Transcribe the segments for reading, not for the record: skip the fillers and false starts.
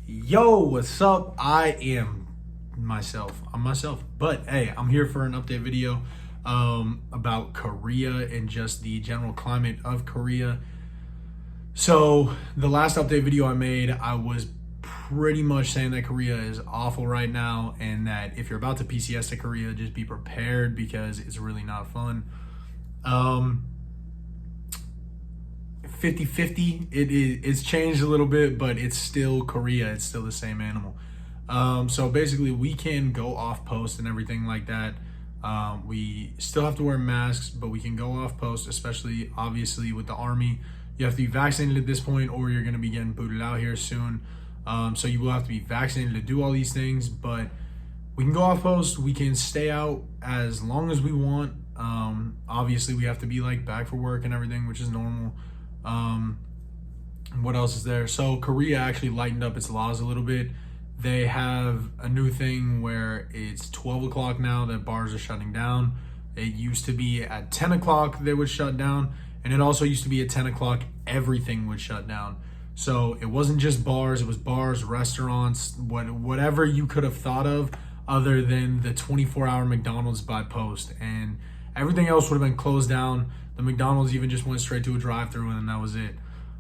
Yo, what's up? I am myself. I'm myself. But hey, I'm here for an update video about Korea and just the general climate of Korea. So, the last update video I made, I was pretty much saying that Korea is awful right now and that if you're about to PCS to Korea, just be prepared because it's really not fun. 50-50. It's changed a little bit, but it's still Korea. It's still the same animal. So basically we can go off post and everything like that. We still have to wear masks, but we can go off post, especially obviously with the army. You have to be vaccinated at this point or you're going to be getting booted out here soon. So you will have to be vaccinated to do all these things, but we can go off post. We can stay out as long as we want. Obviously we have to be like back for work and everything, which is normal. What else is there? So Korea actually lightened up its laws a little bit. They have a new thing where it's 12 o'clock now that bars are shutting down. It used to be at 10 o'clock they would shut down, and it also used to be at 10 o'clock everything would shut down. So it wasn't just bars, it was bars, restaurants, whatever you could have thought of other than the 24-hour McDonald's by post, and everything else would have been closed down. The McDonald's even just went straight to a drive-thru and that was it.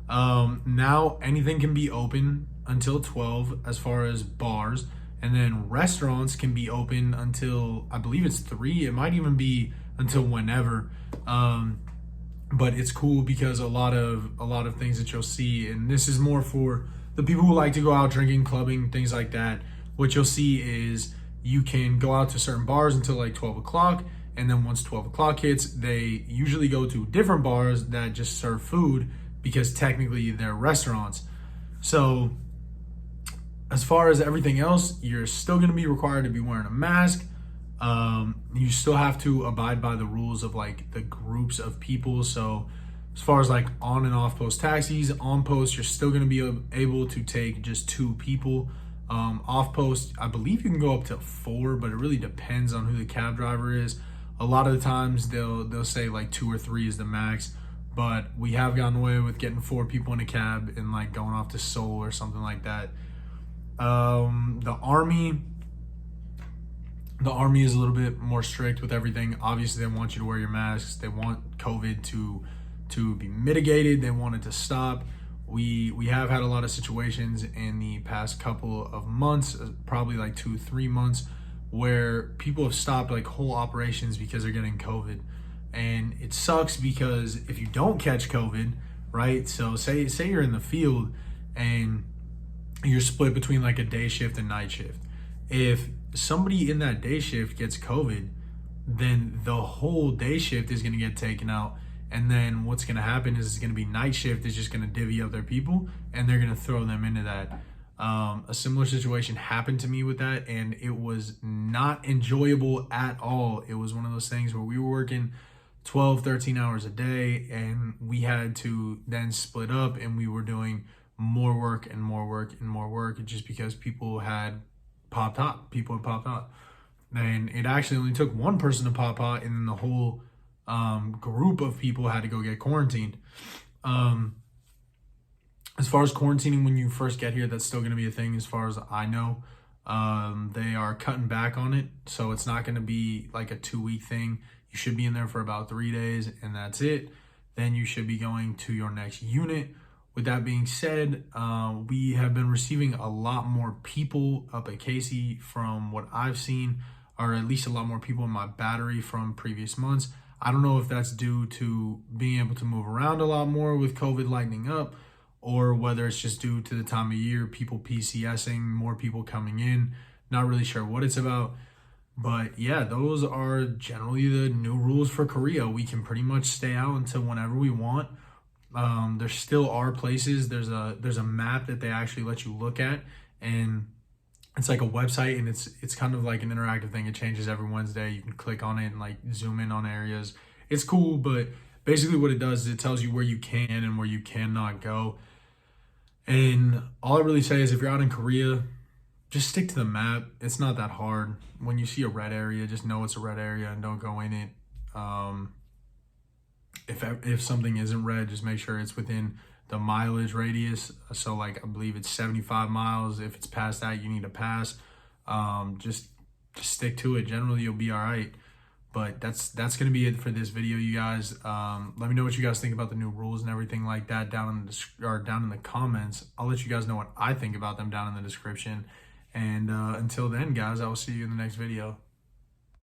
Now anything can be open until 12 as far as bars, and then restaurants can be open until I believe it's 3. It might even be until whenever. But it's cool because a lot of things that you'll see, and this is more for the people who like to go out drinking, clubbing, things like that. What you'll see is you can go out to certain bars until like 12 o'clock. And then once 12 o'clock hits, they usually go to different bars that just serve food because technically they're restaurants. So as far as everything else, you're still going to be required to be wearing a mask. You still have to abide by the rules of like the groups of people. So as far as like on and off post taxis, on post, you're still going to be able to take just 2 people. Off post, I believe you can go up to 4, but it really depends on who the cab driver is. A lot of the times they'll say like 2 or 3 is the max, but we have gotten away with getting 4 people in a cab and like going off to Seoul or something like that. The army is a little bit more strict with everything. Obviously, they want you to wear your masks. They want COVID to be mitigated. They want it to stop. We have had a lot of situations in the past couple of months, probably like 2-3 months, where people have stopped like whole operations because they're getting COVID. And it sucks because if you don't catch COVID, right? So say you're in the field and you're split between like a day shift and night shift. If somebody in that day shift gets COVID, then the whole day shift is going to get taken out. And then what's going to happen is it's going to be night shift is just going to divvy up their people and they're going to throw them into that. A similar situation happened to me with that, and it was not enjoyable at all. It was one of those things where we were working 12, 13 hours a day, and we had to then split up, and we were doing more work and more work and more work just because people had popped out. And it actually only took one person to pop out, and then the whole group of people had to go get quarantined. As far as quarantining when you first get here, that's still going to be a thing as far as I know. They are cutting back on it, so it's not going to be like a 2-week thing. You should be in there for about 3 days, and that's it. Then you should be going to your next unit. With that being said, we have been receiving a lot more people up at Casey from what I've seen, or at least a lot more people in my battery from previous months. I don't know if that's due to being able to move around a lot more with COVID lightening up, or whether it's just due to the time of year, people PCSing, more people coming in. Not really sure what it's about. But yeah, those are generally the new rules for Korea. We can pretty much stay out until whenever we want. There still are places. There's a map that they actually let you look at, and it's like a website, and it's kind of like an interactive thing. It changes every Wednesday. You can click on it and like zoom in on areas. It's cool, but basically what it does is it tells you where you can and where you cannot go. And all I really say is if you're out in Korea, just stick to the map. It's not that hard. When you see a red area, just know it's a red area and don't go in it. If something isn't red, just make sure it's within the mileage radius. So like I believe it's 75 miles. If it's past that, you need to pass. Just stick to it. Generally, you'll be all right. But that's gonna be it for this video, you guys. Let me know what you guys think about the new rules and everything like that down in the comments. I'll let you guys know what I think about them down in the description. And until then, guys, I will see you in the next video.